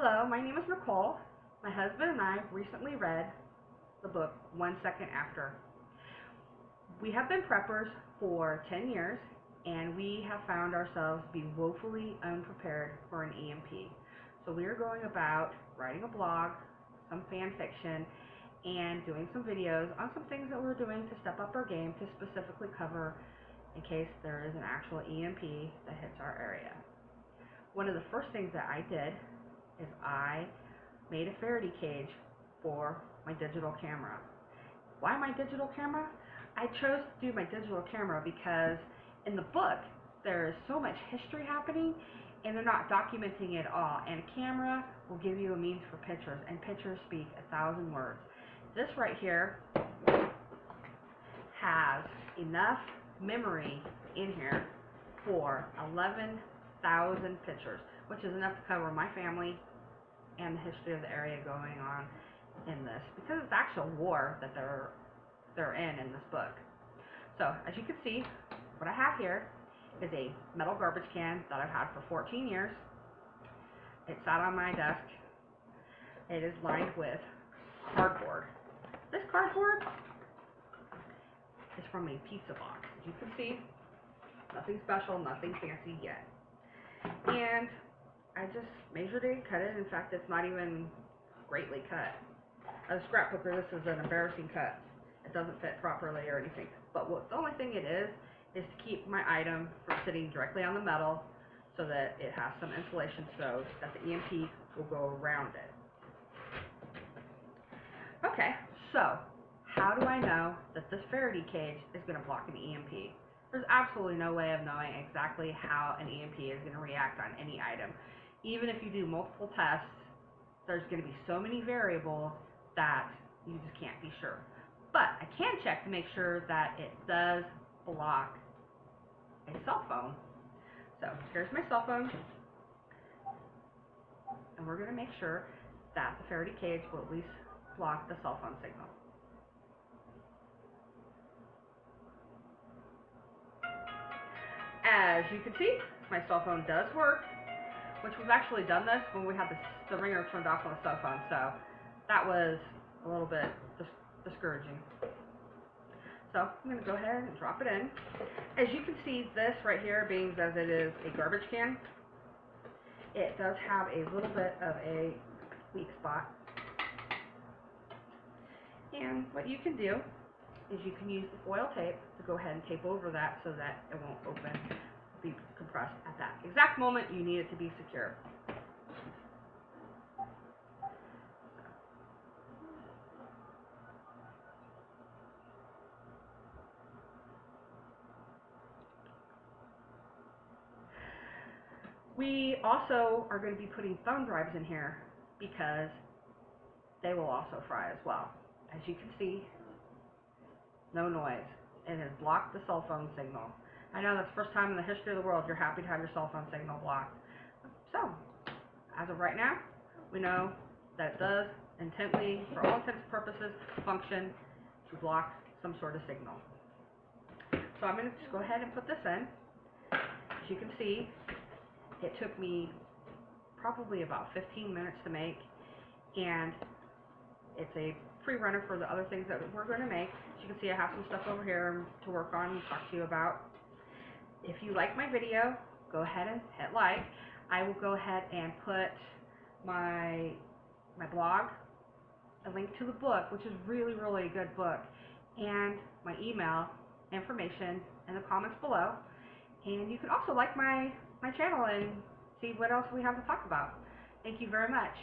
Hello, my name is Nicole. My husband and I recently read the book 1 Second After. We have been preppers for 10 years, and we have found ourselves to be woefully unprepared for an EMP. So we are going about writing a blog, some fan fiction, and doing some videos on some things that we're doing to step up our game to specifically cover in case there is an actual EMP that hits our area. One of the first things that I did is I made a Faraday cage for my digital camera. Why my digital camera? I chose to do my digital camera because in the book there is so much history happening and they're not documenting it all, and a camera will give you a means for pictures, and pictures speak 1,000 words. This right here has enough memory in here for 11,000 pictures, which is enough to cover my family and the history of the area going on in this, because it's actual war that they're in this book. So as you can see, what I have here is a metal garbage can that I've had for 14 years. It sat on my desk. It is lined with cardboard. This cardboard is from a pizza box. As you can see, nothing special, nothing fancy yet. And I just measured it and cut it. In fact, it's not even greatly cut. As a scrapbooker, this is an embarrassing cut. It doesn't fit properly or anything. But the only thing it is to keep my item from sitting directly on the metal so that it has some insulation so that the EMP will go around it. Okay, so how do I know that this Faraday cage is going to block an EMP? There's absolutely no way of knowing exactly how an EMP is going to react on any item. Even if you do multiple tests, there's going to be so many variables that you just can't be sure. But I can check to make sure that it does block a cell phone. So here's my cell phone, and we're going to make sure that the Faraday cage will at least block the cell phone signal. As you can see, my cell phone does work, which we've actually done this when we had the ringer turned off on the cell phone, so that was a little bit discouraging. So I'm going to go ahead and drop it in. As you can see, this right here, being as it is a garbage can, it does have a little bit of a weak spot. And what you can do is you can use the foil tape to go ahead and tape over that so that it won't open, be compressed at that exact moment you need it to be secure. We also are going to be putting thumb drives in here because they will also fry as well. As you can see, no noise. It has blocked the cell phone signal. I know that's the first time in the history of the world you're happy to have your cell phone signal blocked. So, as of right now, we know that it does intently, for all intents and purposes, function to block some sort of signal. So I'm going to just go ahead and put this in. As you can see, it took me probably about 15 minutes to make, and it's a pre-runner for the other things that we're going to make. As you can see, I have some stuff over here to work on and talk to you about. If you like my video, go ahead and hit like. I will go ahead and put my blog, a link to the book, which is really, really a good book, and my email information in the comments below. And you can also like my channel and see what else we have to talk about. Thank you very much.